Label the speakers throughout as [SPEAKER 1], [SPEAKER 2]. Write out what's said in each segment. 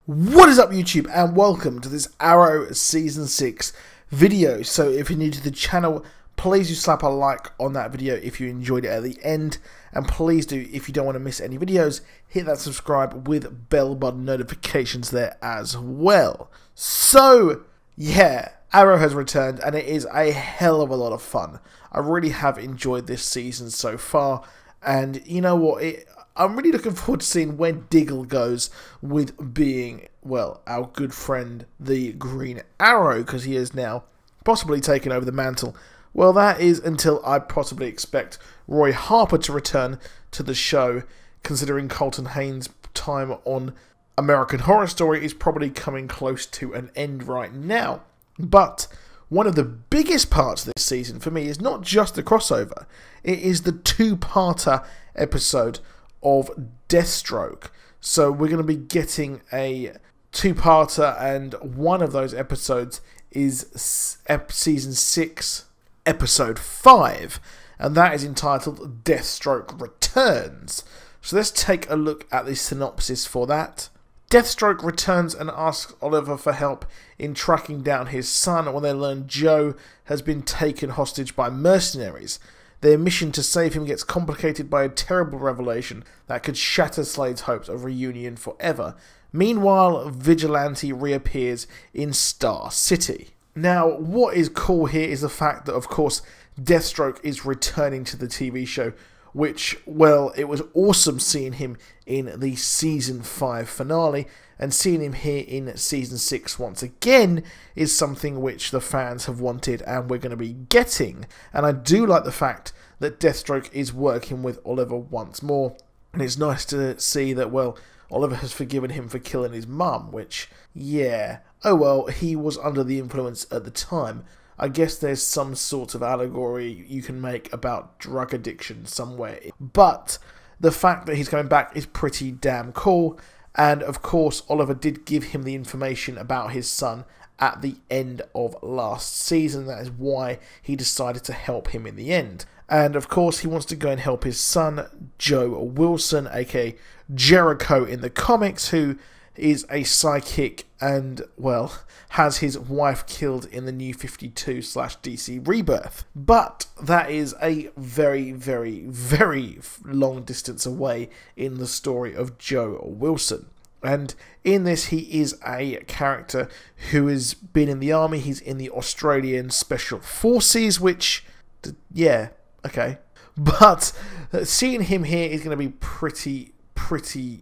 [SPEAKER 1] What is up YouTube, and welcome to this Arrow Season 6 video. So if you're new to the channel, please do slap a like on that video if you enjoyed it at the end. And please do, if you don't want to miss any videos, hit that subscribe with bell button notifications there as well. So yeah, Arrow has returned and it is a hell of a lot of fun. I really have enjoyed this season so far, and you know what, I'm really looking forward to seeing where Diggle goes with being, well, our good friend, the Green Arrow, because he has now possibly taken over the mantle. Well, that is until I possibly expect Roy Harper to return to the show, considering Colton Haynes' time on American Horror Story is probably coming close to an end right now. But one of the biggest parts of this season for me is not just the crossover, it is the two-parter episode of Deathstroke. So we're going to be getting a two-parter, and one of those episodes is Season 6, Episode 5, and that is entitled Deathstroke Returns. So let's take a look at the synopsis for that. Deathstroke returns and asks Oliver for help in tracking down his son when they learn Joe has been taken hostage by mercenaries. Their mission to save him gets complicated by a terrible revelation that could shatter Slade's hopes of reunion forever. Meanwhile, Vigilante reappears in Star City. Now, what is cool here is the fact that, of course, Deathstroke is returning to the TV show, which, well, it was awesome seeing him in the Season 5 finale, and seeing him here in Season 6 once again is something which the fans have wanted and we're going to be getting. And I do like the fact that Deathstroke is working with Oliver once more, and it's nice to see that, well, Oliver has forgiven him for killing his mum, which, yeah, oh well, he was under the influence at the time. I guess there's some sort of allegory you can make about drug addiction somewhere. But the fact that he's coming back is pretty damn cool. And of course, Oliver did give him the information about his son at the end of last season. That is why he decided to help him in the end. And of course, he wants to go and help his son, Joe Wilson, aka Jericho in the comics, who is a psychic and, well, has his wife killed in the New 52/DC Rebirth. But that is a very, very, very long distance away in the story of Joe Wilson. And in this, he is a character who has been in the army. He's in the Australian Special Forces, which, yeah, okay. But seeing him here is going to be pretty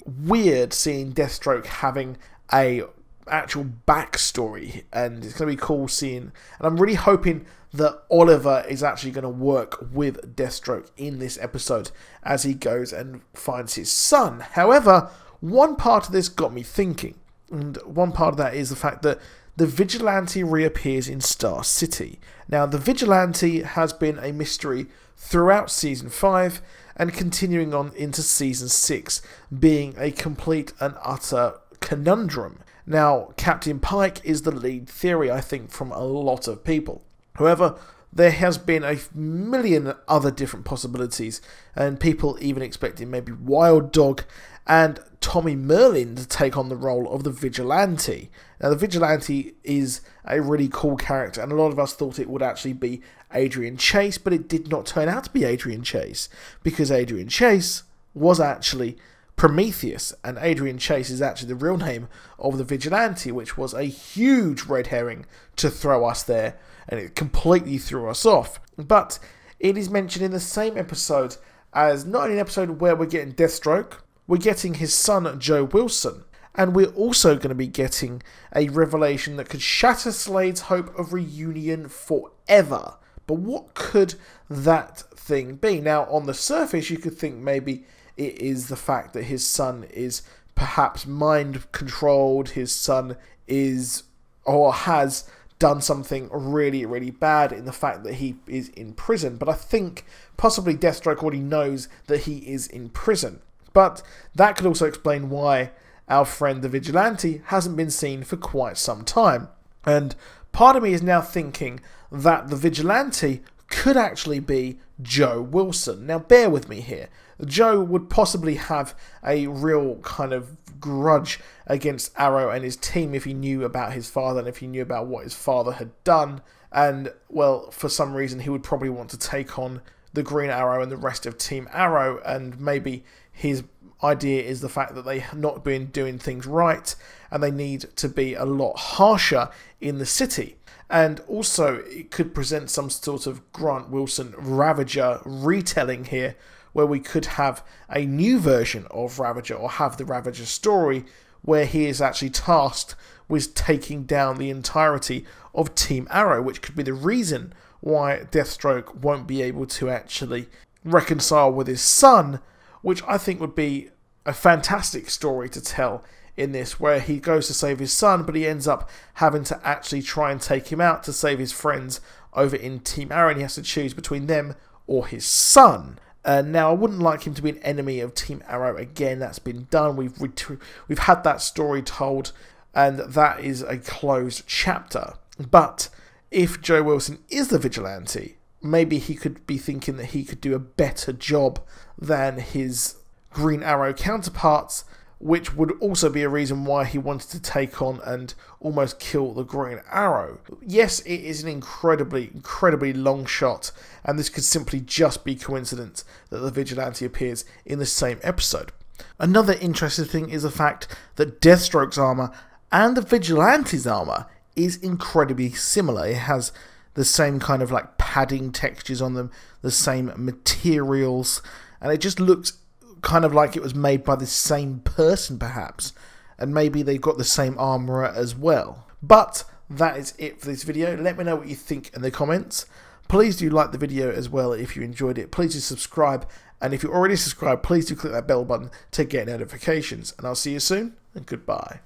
[SPEAKER 1] weird, seeing Deathstroke having a actual backstory, and it's going to be cool seeing, and I'm really hoping that Oliver is actually going to work with Deathstroke in this episode as he goes and finds his son. However, one part of this got me thinking, and one part of that is the fact that the Vigilante reappears in Star City. Now, the Vigilante has been a mystery throughout Season 5 and continuing on into Season 6, being a complete and utter conundrum. Now, Captain Pike is the lead theory, I think, from a lot of people. However, there has been a million other different possibilities, and people even expecting maybe Wild Dog and Tommy Merlin to take on the role of the Vigilante. Now, the Vigilante is a really cool character, and a lot of us thought it would actually be Adrian Chase, but it did not turn out to be Adrian Chase, because Adrian Chase was actually Prometheus, and Adrian Chase is actually the real name of the Vigilante, which was a huge red herring to throw us there, and it completely threw us off. But it is mentioned in the same episode as not only an episode where we're getting Deathstroke, we're getting his son Joe Wilson, and we're also going to be getting a revelation that could shatter Slade's hope of reunion forever. But what could that thing be? Now, on the surface, you could think maybe it is the fact that his son is perhaps mind-controlled, his son is, or has done something really bad in the fact that he is in prison. But I think possibly Deathstroke already knows that he is in prison. But that could also explain why our friend the Vigilante hasn't been seen for quite some time. And part of me is now thinking that the Vigilante could actually be Joe Wilson. Now bear with me here. Joe would possibly have a real kind of grudge against Arrow and his team if he knew about his father and if he knew about what his father had done. And, well, for some reason he would probably want to take on the Green Arrow and the rest of Team Arrow, and maybe his idea is the fact that they have not been doing things right and they need to be a lot harsher in the city. And also it could present some sort of Grant Wilson Ravager retelling here, where we could have a new version of Ravager, or have the Ravager story where he is actually tasked with taking down the entirety of Team Arrow, which could be the reason why Deathstroke won't be able to actually reconcile with his son, which I think would be a fantastic story to tell in this, where he goes to save his son, but he ends up having to actually try and take him out to save his friends over in Team Arrow, and he has to choose between them or his son. Now, I wouldn't like him to be an enemy of Team Arrow again. That's been done. We've had that story told, and that is a closed chapter. But if Joe Wilson is the Vigilante, maybe he could be thinking that he could do a better job than his Green Arrow counterparts, which would also be a reason why he wanted to take on and almost kill the Green Arrow. Yes, it is an incredibly long shot, and this could simply just be coincidence that the Vigilante appears in the same episode. Another interesting thing is the fact that Deathstroke's armor and the Vigilante's armor is incredibly similar. It has the same kind of like padding textures on them, the same materials, and it just looks kind of like it was made by the same person perhaps, and maybe they've got the same armourer as well. But that is it for this video. Let me know what you think in the comments. Please do like the video as well if you enjoyed it. Please do subscribe, and if you're already subscribed, please do click that bell button to get notifications. And I'll see you soon, and goodbye.